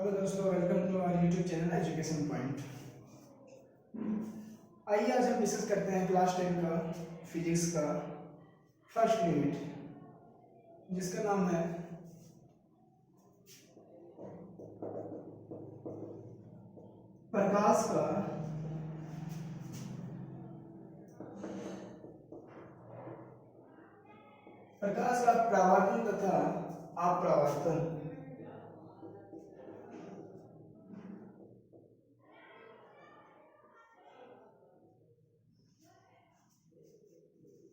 Hello दोस्तों, welcome to our YouTube channel education point. आइए आज हम डिस्कस करते हैं क्लास 10 का फिजिक्स का फर्स्ट यूनिट, जिसका नाम है प्रकाश का परावर्तन तथा अपरावर्तन।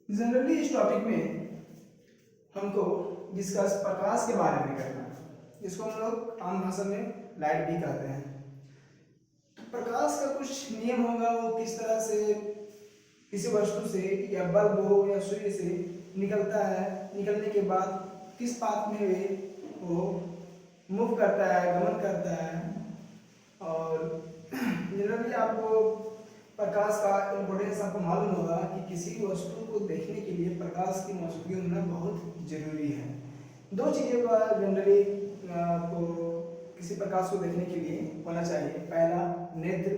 जनरली इस टॉपिक में हमको डिस्कस प्रकाश के बारे में करना है, जिसको हम लोग आम भाषा में लाइट भी कहते हैं। तो प्रकाश का कुछ नियम होगा, वो किस तरह से किसी वस्तु से या बल्ब हो या सूर्य से निकलता है, निकलने के बाद किस पाथ में वे वो मूव करता है, गमन करता है। और जनरली आपको प्रकाश का इम्पोर्टेंस आपको मालूम होगा कि किसी वस्तु को देखने के लिए प्रकाश की मौजूदगी होना बहुत जरूरी है। दो चीज़ों का जनरली आपको किसी प्रकाश को देखने के लिए होना चाहिए। पहला नेत्र,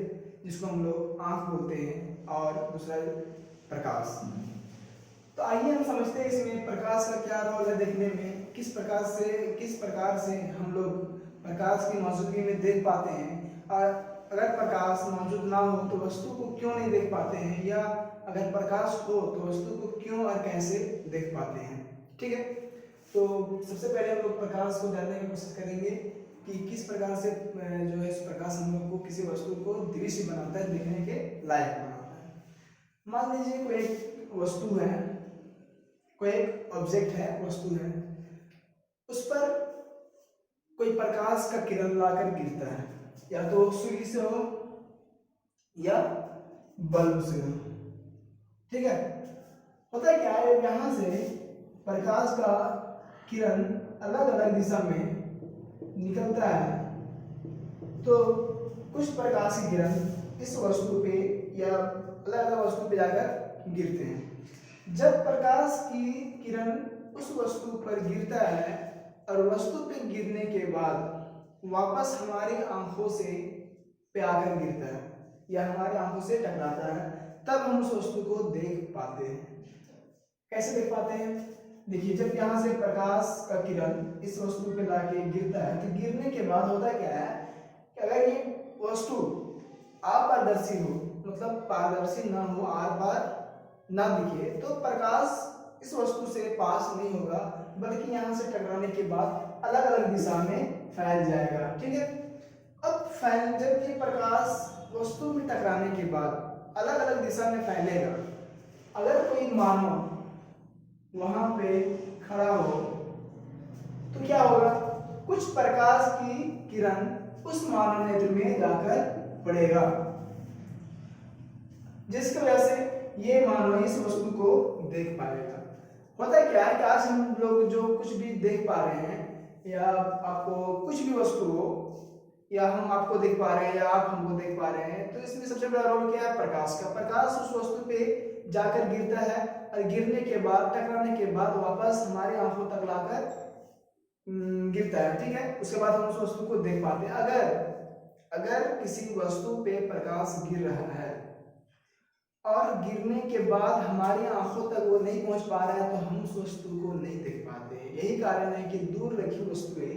जिसको हम लोग आँख बोलते हैं, और दूसरा प्रकाश। तो आइए हम समझते हैं इसमें प्रकाश का क्या रोल है देखने में, किस प्रकार से हम लोग प्रकाश की मौजूदगी में देख पाते हैं, और अगर प्रकाश मौजूद ना हो तो वस्तु को क्यों नहीं देख पाते हैं, या अगर प्रकाश हो तो वस्तु को क्यों और कैसे देख पाते हैं। ठीक है, तो सबसे पहले हम लोग प्रकाश को जानने की कोशिश करेंगे कि किस प्रकार से जो है प्रकाश हम लोग को किसी वस्तु को दृश्य बनाता है, देखने के लायक बनाता है। मान लीजिए कोई एक वस्तु है, कोई एक ऑब्जेक्ट है, वस्तु है, उस पर कोई प्रकाश का किरण लाकर गिरता है, या तो सूर्य से हो या बल्ब से हो। ठीक है, होता है क्या है, यहाँ से प्रकाश का किरण अलग अलग दिशा में निकलता है, तो कुछ प्रकाश की किरण इस वस्तु पे या अलग अलग वस्तु पे जाकर गिरते हैं। जब प्रकाश की किरण उस वस्तु पर गिरता है और वस्तु पे गिरने के बाद वापस हमारी आंखों से पे आकर गिरता है या हमारी आंखों से टकराता है, तब हम उस वस्तु को देख पाते हैं। कैसे देख पाते हैं? देखिए, जब यहाँ से प्रकाश का किरण इस वस्तु पे लाके गिरता है, तो गिरने के बाद होता क्या है कि अगर ये वस्तु अपारदर्शी हो, मतलब पारदर्शी ना हो, आर पार ना दिखे, तो प्रकाश इस वस्तु से पास नहीं होगा, बल्कि यहाँ से टकराने के बाद अलग अलग दिशा में फैल जाएगा। ठीक है, अब जब ये प्रकाश वस्तु में टकराने के बाद अलग अलग दिशा में फैलेगा, अगर कोई मानव वहां पे खड़ा हो तो क्या होगा, कुछ प्रकाश की किरण उस मानव नेत्र में जाकर पड़ेगा, जिसकी वजह से ये मानव इस वस्तु को देख पाएगा। होता क्या है कि आज हम लोग जो कुछ भी देख पा रहे हैं, या आपको कुछ भी वस्तु हो, या हम आपको देख पा रहे हैं या आप हमको देख पा रहे हैं, तो इसमें सबसे बड़ा रोल क्या है, प्रकाश का। प्रकाश उस वस्तु पे जाकर गिरता है, और गिरने के बाद, टकराने के बाद वापस हमारी आंखों तक लाकर गिरता है। ठीक है, उसके बाद हम उस वस्तु को देख पाते हैं। अगर किसी वस्तु पे प्रकाश गिर रहा है और गिरने के बाद हमारी आंखों तक वो नहीं पहुंच पा रहा है, तो हम उस वस्तु को नहीं देख पाते हैं। यही कारण है कि दूर रखी वस्तुएं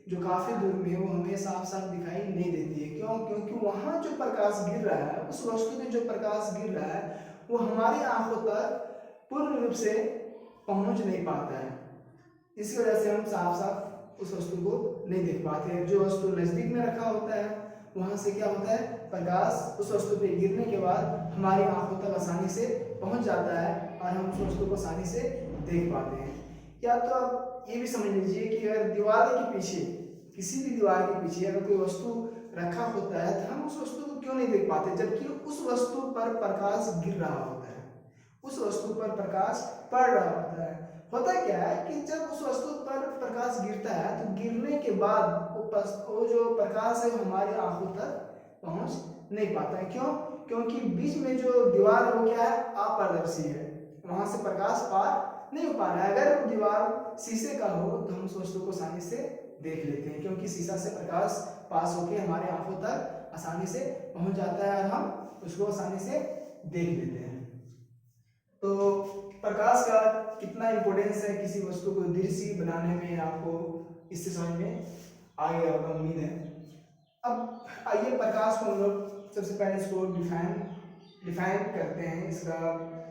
जो काफी दूर में है, वो हमें साफ साफ दिखाई नहीं देती है। क्यों? क्योंकि वहां जो प्रकाश गिर रहा है, उस वस्तु में जो प्रकाश गिर रहा है, वो हमारी आंखों तक पूर्ण रूप से पहुंच नहीं पाता है। इसी वजह से हम साफ साफ उस वस्तु को नहीं देख पाते हैं। जो वस्तु नजदीक में रखा होता है, वहां से क्या होता है, प्रकाश उस वस्तु पे गिरने के बाद हमारी आंखों तक आसानी से पहुंच जाता है, और हम उस वस्तु को आसानी से देख पाते हैं। या तो आप ये भी समझ लीजिए कि अगर दीवार के पीछे, किसी भी दीवार के पीछे अगर कोई वस्तु रखा होता है, तो हम उस वस्तु को क्यों नहीं देख पाते, जबकि उस वस्तु पर प्रकाश गिर रहा होता है, उस वस्तु पर प्रकाश पड़ रहा होता है। होता क्या है कि जब उस वस्तु पर प्रकाश गिरता है, तो गिरने के बाद वो जो प्रकाश है हमारी आंखों तक पहुंच नहीं पाता है। क्यों? क्योंकि बीच में जो दीवार है वो क्या है, अपारदर्शी है, वहां से प्रकाश पार नहीं हो पा रहा है। अगर वो दीवार शीशे का हो तो हम उस वस्तु को आसानी से देख लेते हैं, क्योंकि शीशा से प्रकाश पास होकर हमारे आंखों तक आसानी से पहुंच जाता है और हम उसको आसानी से देख लेते हैं। तो प्रकाश का कितना इम्पोर्टेंस है किसी वस्तु को दृश्य बनाने में, आपको इससे समझ में आ गया होगा, उम्मीद है। अब आइए प्रकाश को हम लोग सबसे पहले इसको डिफाइन करते हैं, इसका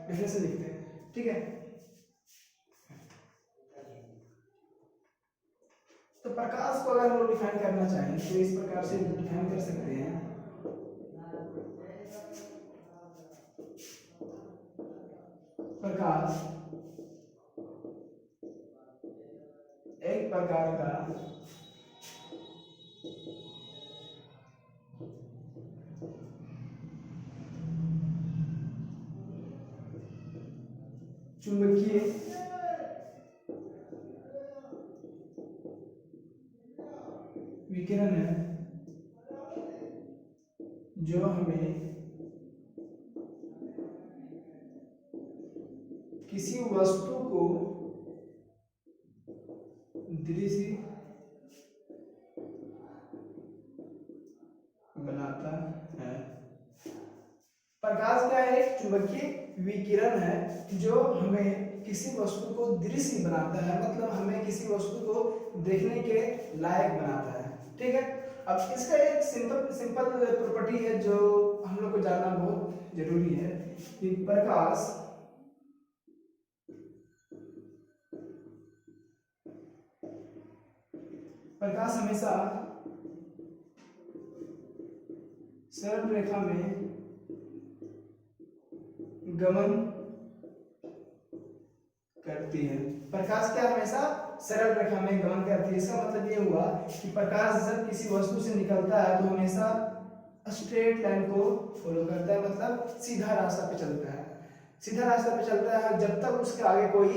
डेफिनेशन लिखते हैं, ठीक है। तो प्रकाश को अगर हम लोग डिफाइन करना चाहें तो इस प्रकार से डिफाइन कर सकते हैं। प्रकाश एक प्रकार का चुंबकीय विकिरण है जो हमें किसी वस्तु को दृश्य बनाता है। प्रकाश का एक चुंबकीय विकिरण है जो हमें किसी वस्तु को दृश्य बनाता है, मतलब हमें किसी वस्तु को देखने के लायक बनाता है, ठीक है। अब इसका एक सिंपल प्रॉपर्टी है जो हम लोग को जानना बहुत जरूरी है कि प्रकाश हमेशा सरल रेखा में गमन करती है। प्रकाश क्या हमेशा सरल रेखा में गमन करती है। इसका मतलब ये हुआ कि प्रकाश जब किसी वस्तु से निकलता है तो हमेशा स्ट्रेट लाइन को फॉलो करता है, मतलब सीधा रास्ता पे चलता है, सीधा रास्ता पे चलता है जब तक उसके आगे कोई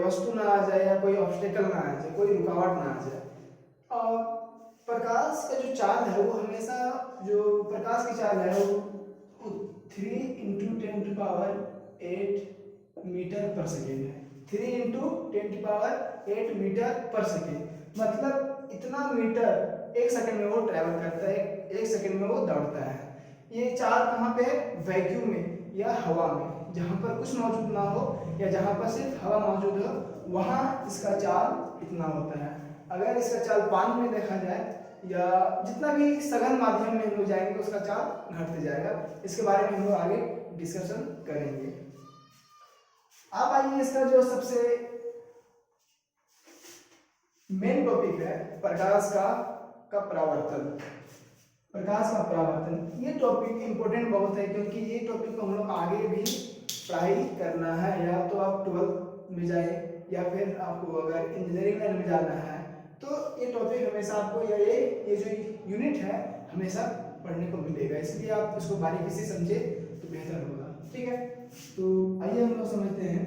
वस्तु ना आ जाए या कोई ऑब्स्टेकल ना आ जाए, कोई रुकावट ना आ जाए। और प्रकाश का जो चाल है वो हमेशा, जो प्रकाश की चाल है वो 3 × 10⁸ मीटर पर सेकेंड है। 3 × 10⁸ मीटर/सेकेंड, मतलब इतना मीटर एक सेकंड में वो ट्रैवल करता है, एक सेकंड में वो दौड़ता है। ये चाल कहाँ पे है? वैक्यूम में या हवा में, जहाँ पर कुछ मौजूद ना हो या जहाँ पर सिर्फ हवा मौजूद हो, वहाँ इसका चाल इतना होता है। अगर इसका चाल पानी में देखा जाए या जितना भी सघन माध्यम में हम लोग जाएंगे उसका चाल घटते जाएगा। इसके बारे में हम लोग आगे डिस्कशन करेंगे। अब आइए इसका जो सबसे मेन टॉपिक है प्रकाश का परावर्तन। प्रकाश का परावर्तन ये टॉपिक इंपॉर्टेंट बहुत है, क्योंकि ये टॉपिक को हम लोग आगे भी पढ़ाई करना है, या तो आप 12th में जाए या फिर आपको अगर इंजीनियरिंग लाइन में जाना है तो ये टॉपिक हमेशा आपको ये जो यूनिट है हमेशा पढ़ने को मिलेगा, इसलिए आप इसको बारीकी से समझे तो बेहतर होगा, ठीक है। तो आइए हम लोग समझते हैं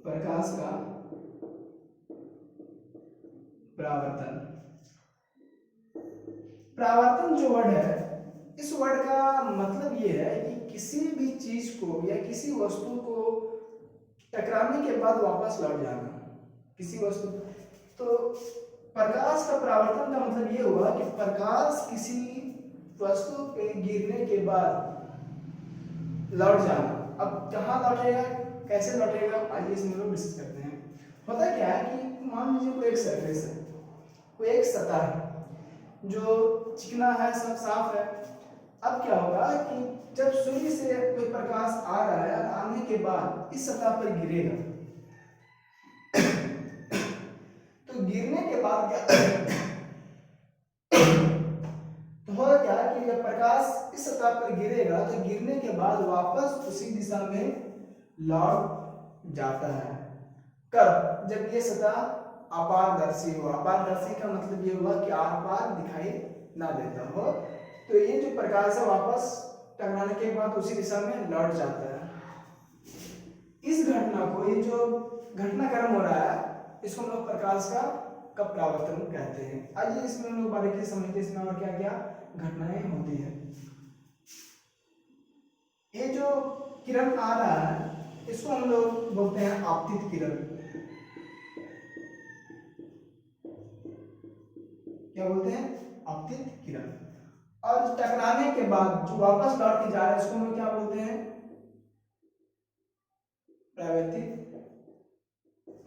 प्रकाश का परावर्तन। परावर्तन जो वर्ड है, इस वर्ड का मतलब ये है कि किसी भी चीज को या किसी वस्तु को टकराने के बाद वापस लौट जाना, किसी वस्तु। तो प्रकाश का परावर्तन का मतलब ये हुआ कि प्रकाश किसी वस्तु पे गिरने के बाद लौट जाना। अब कहाँ लौटेगा, कैसे लौटेगा, आइए इसमें लोग डिस्कस करते हैं। होता क्या है कि मान लीजिए कोई एक सरफेस है, कोई एक सतह है जो चिकना है, सब साफ है। अब क्या होगा कि जब सूर्य से कोई प्रकाश आ रहा है, आने के बाद इस सतह पर गिरेगा तो गिरने के बाद क्या तो होगा क्या कि जब प्रकाश इस सतह पर गिरेगा तो गिरने के बाद वापस उसी दिशा में लौट जाता है। कब? जब ये सतह अपारदर्शी हो। अपारदर्शी का मतलब ये हुआ कि आर पार दिखाई ना देता हो। तो ये जो प्रकाश है वापस टकराने के बाद उसी दिशा में लौट जाता है। इस घटना को, ये जो घटनाक्रम हो रहा है, इसको हम लोग प्रकाश का परावर्तन कहते हैं। आइए इसमें हम लोग बारीकी से समझते हैं इसमें और क्या क्या घटनाएं होती है। ये जो किरण आ रहा है इसको हम लोग बोलते हैं आपतित किरण। क्या बोलते हैं? आपतित किरण। और टकराने के बाद जो वापस लौट के जा रहा है इसको हम लोग क्या बोलते हैं? परावर्तित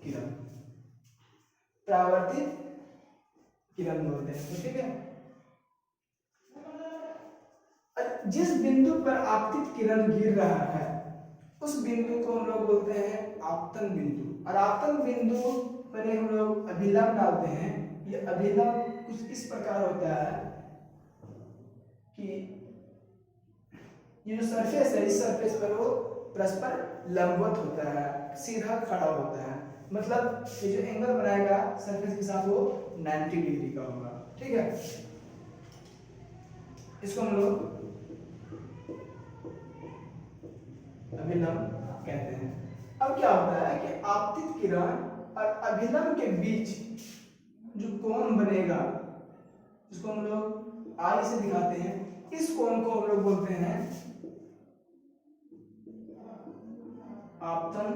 किरण। परावर्तित किरण बोलते हैं। तो ठीक है, जिस बिंदु पर आपतित किरण गिर रहा है उस बिंदु को हम लोग बोलते हैं आपतन बिंदु। और आपतन बिंदु पर हम लोग अभिलंब डालते हैं। ये अभिलंब कुछ इस प्रकार होता है कि ये जो सरफेस है इस सरफेस पर वो परस्पर लंबवत होता है, सीधा खड़ा होता है। मतलब ये जो एंगल बनाएगा सरफेस के साथ वो 90 डिग्री का होगा। ठीक है, इसको हम लोग अभिलंब कहते हैं। अब क्या होता है कि आपतित किरण और अभिलंब के बीच जो कोण बनेगा जिसको हम लोग आई से दिखाते हैं, इस कोण को हम लोग बोलते हैं आपतन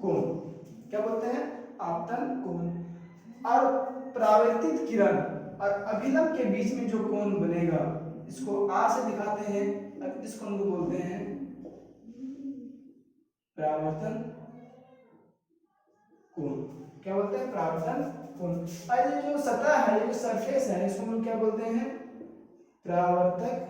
कोण। क्या बोलते हैं? आपतन कोण। और परावर्तित किरण और अभिलंब के बीच में जो कोण बनेगा इसको आर से दिखाते हैं और इस कोण को बोलते हैं परावर्तन कोण। क्या बोलते हैं? परावर्तन कोण। और ये जो सतह है, ये जो सरफेस है, इसको हम क्या बोलते हैं? परावर्तक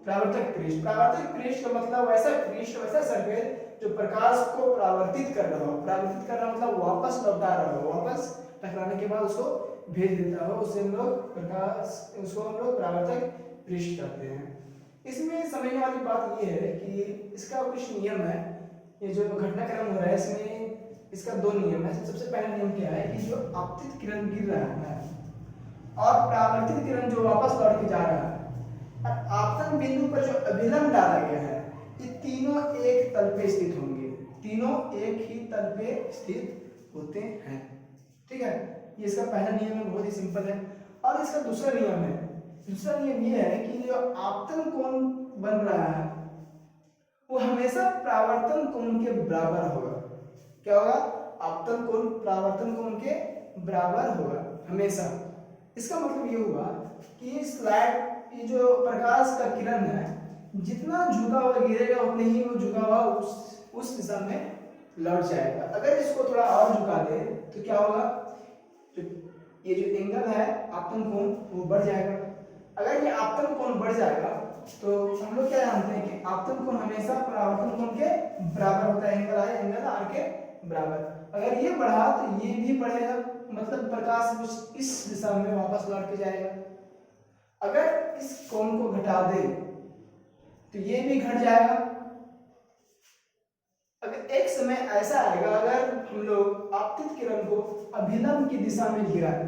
परावर्तक पृष्ठ। परावर्तक पृष्ठ का मतलब वैसा पृष्ठ, वैसा सरफेस जो प्रकाश को परावर्तित कर रहा हो। परावर्तित कर रहा मतलब वापस लौटा रहा हो, वापस टकराने के बाद उसको भेज देता हो, उससे हम लोग प्रकाश, उसको हम लोग परावर्तक पृष्ठ कहते हैं। इसमें समझने वाली बात यह है कि इसका कुछ नियम है। ये जो घटनाक्रम हो रहा है इसमें इसका दो नियम है। सबसे पहला नियम क्या है कि जो आपतित किरण गिर रहा है और परावर्तित किरण जो वापस लौट के जा रहा है, आपतन बिंदु पर जो अभिलंब डाला गया है, ये तीनों एक तल पे स्थित होंगे। तीनों एक ही तल पे स्थित होते हैं। ठीक है, ये इसका पहला नियम है, बहुत ही सिंपल है। और इसका दूसरा नियम है, दूसरा नियम ये है कि जो आपतन कोण बन रहा है वो हमेशा परावर्तन कोण के बराबर होगा। क्या होगा? आपतन कोण परावर्तन कोण के बराबर होगा हमेशा। इसका मतलब ये हुआ कि इस लाइट, ये जो प्रकाश का किरण है, जितना झुका हुआ गिरेगा उतने ही वो झुका हुआ उस दिशा में लौट जाएगा। अगर इसको थोड़ा और झुका दे तो क्या होगा? तो ये जो एंगल है आपतन कोण वो बढ़ जाएगा। अगर ये आपतन कोण बढ़ जाएगा तो हम लोग क्या जानते हैं कि आपतन कोण हमेशा परावर्तन कोण के बराबर होता है। एंगल आई एंगल आर के बराबर। अगर ये बढ़ा तो ये भी बढ़ेगा, मतलब प्रकाश इस दिशा में वापस लौट के जाएगा। अगर इस कोण को घटा दे तो ये भी घट जाएगा। अगर एक समय ऐसा आएगा अगर हम लोग आपतित किरण को अभिलंब की दिशा में गिराए।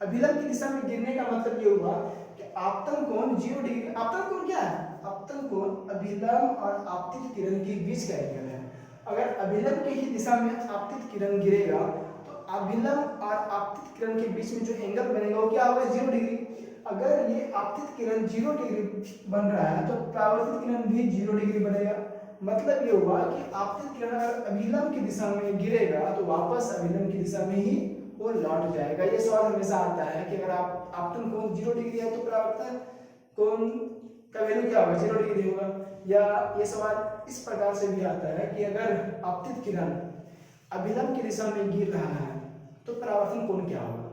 अभिलंब की दिशा में गिरने का मतलब ये हुआ कि आपतन कोण 0 डिग्री। आपतन कोण क्या है? आपतन कोण अभिलंब और आपतित किरण के बीच का एंगल है। अगर अभिलंब की ही दिशा में आपतित किरण गिरेगा तो अभिलंब और आपतित किरण के बीच में जो एंगल बनेगा वो क्या होगा? 0 डिग्री। अगर ये आपतित किरण 0 डिग्री बन रहा है तो परावर्तित किरण भी 0 डिग्री बनेगा। मतलब ये हुआ कि आपतित किरण अगर अभिलंब की दिशा में गिरेगा तो वापस अभिलंब की दिशा में ही वो लौट जाएगा। ये सवाल हमेशा आता है कि अगर आप आपतन कोण 0 डिग्री है तो परावर्तन कोण का वैल्यू क्या होगा? 0 डिग्री होगा। या ये सवाल इस प्रकार से भी आता है कि अगर आपतित किरण अभिलंब की दिशा में गिर रहा है तो परावर्तन कोण क्या होगा?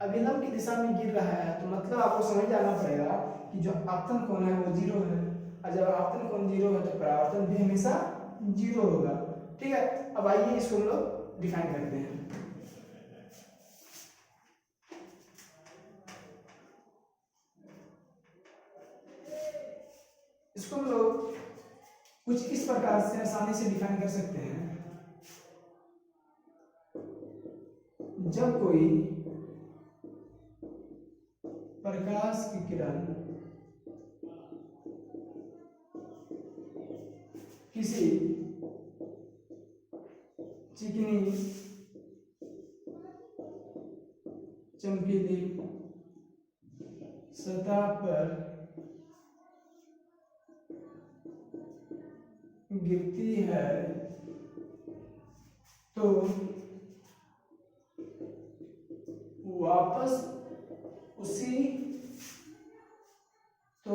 अभिलंब की दिशा में गिर रहा है तो मतलब आपको समझ जाना पड़ेगा कि जो आपतन कोण है वो 0 है, और जब आपतन कोण 0 है तो परावर्तन भी हमेशा 0 होगा। ठीक है, अब आइए इसको हम लोग डिफाइन करते हैं। इसको हम लोग कुछ इस प्रकार से आसानी से डिफाइन कर सकते हैं। जब कोई प्रकाश की किरण किसी चिकनी चमकीली सतह पर गिरती है तो वापस उसी तो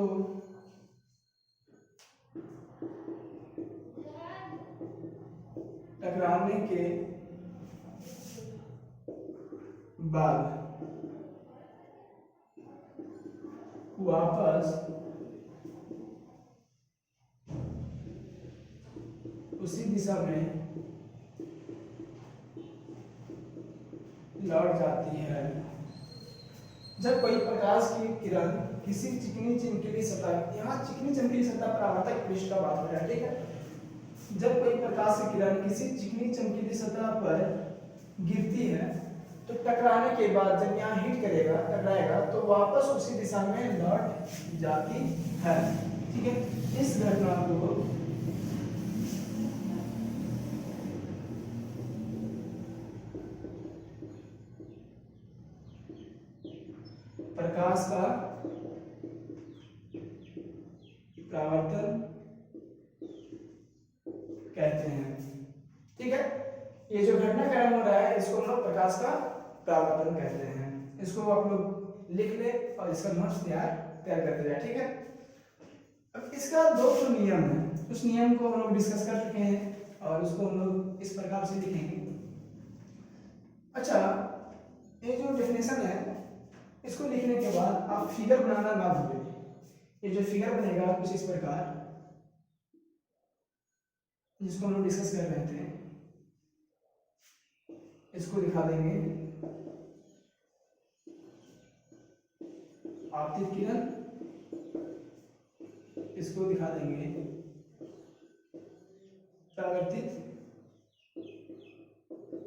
टकराने के बाद वापस उसी दिशा में लौट जाती है। जब कोई प्रकाश की किरण किसी चिकनी चमकीली सतह, यहाँ चिकनी चमकीली सतह पर आवर्तक पृष्ठ का बात हो रहा है, ठीक है। जब कोई प्रकाश की किरण किसी चिकनी चमकीली सतह पर गिरती है तो टकराने के बाद जब यहाँ हिट करेगा, टकराएगा, तो वापस उसी दिशा में लौट जाती है, ठीक है। इस घटना को प्रकाश का परावर्तन कहते हैं, ठीक है। ये जो घटनाक्रम हो रहा है इसको हम लोग प्रकाश का परावर्तन कहते हैं। इसको आप लोग लिख ले और इसका नोट्स तैयार करते जाए, ठीक है। अब इसका दो नियम है, उस नियम को हम लोग डिस्कस कर चुके हैं और उसको हम लोग इस प्रकार से लिखेंगे। अच्छा, ये जो डेफिनेशन है इसको लिखने के बाद आप फिगर बनाना ना भूलें। ये जो फिगर बनेगा कुछ इस प्रकार, जिसको हम लोग डिस्कस कर रहे थे, इसको दिखा देंगे आपतित किरण, इसको दिखा देंगे परावर्तित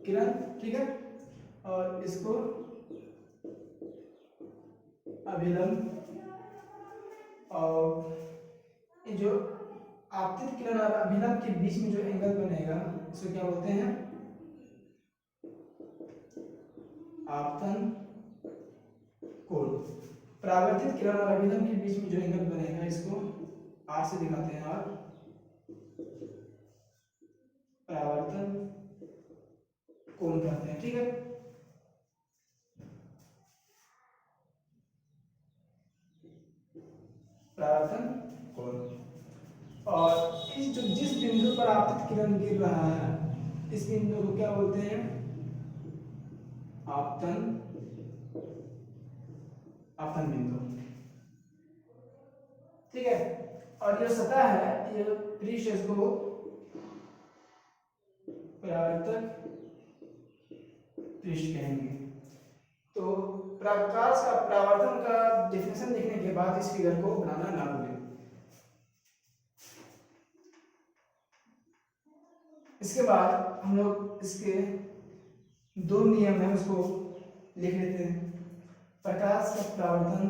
किरण, ठीक है। और इसको अभिलंब, और ये जो आपतित किरण और अभिलंब के बीच में जो एंगल बनेगा इसको क्या बोलते हैं, आपतन कोण। परावर्तित किरण और अभिलंब के बीच में जो एंगल बनेगा इसको आर से दिखाते हैं, और परावर्तन कोण कहते हैं, ठीक है। परावर्तन कोण। और इस जो जिस बिंदु पर आपतित किरण गिर रहा है इस बिंदु को क्या बोलते हैं, आपतन बिंदु, ठीक है। और जो सतह है, ये पृष्ठ, इसको परावर्तक पृष्ठ कहेंगे। तो प्रकाश का परावर्तन का डेफिनेशन लिखने के बाद इस फिगर को बनाना ना भूलें। इसके बाद हम लोग इसके दो नियम हैं उसको लिख लेते हैं। प्रकाश का परावर्तन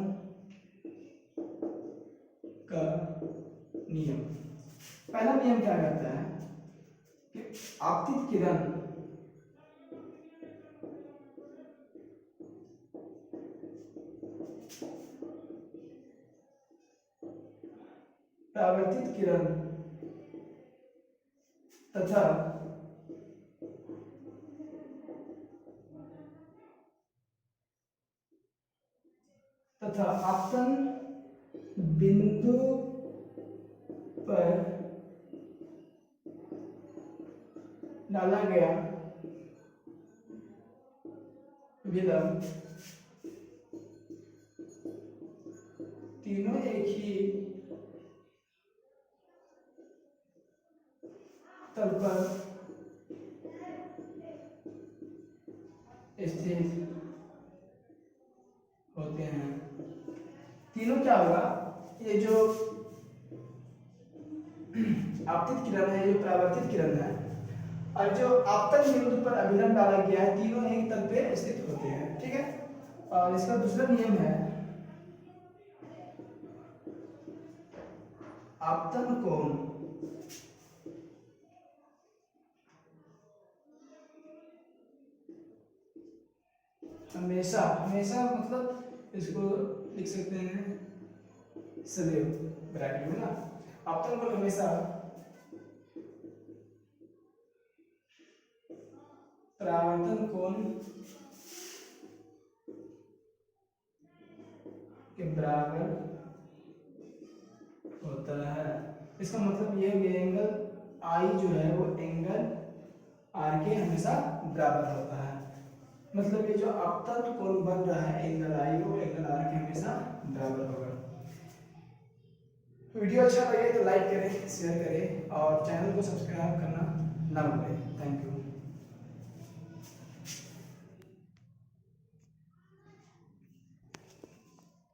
का नियम, पहला नियम क्या कहता है कि आपतित किरण परावर्तित किरण तथा आपतन बिंदु पर डाला गया विलंब तीनों एक ही तल पर स्थित होते हैं। तीनों क्या होगा, ये जो आपतित किरण है, ये परावर्तित किरण है, और जो आपतन बिंदु पर अभिलंब डाला गया है, तीनों एक तल पे स्थित होते हैं, ठीक है। और इसका दूसरा नियम है आपतन कोण हमेशा, हमेशा मतलब इसको लिख सकते हैं सदैव ब्रैकेट में ना, आपतन कोण हमेशा परावर्तन कोण के बराबर होता है। इसका मतलब ये है कि एंगल आई जो है वो एंगल आर के हमेशा बराबर होता है। मतलब ये जो अपतल कोण बन रहा है एंगल आई वो एंगल आर के हमेशा बराबर होगा। वीडियो अच्छा लगे तो लाइक करें, शेयर करें और चैनल को सब्सक्राइब करना ना भूलें। Thank you.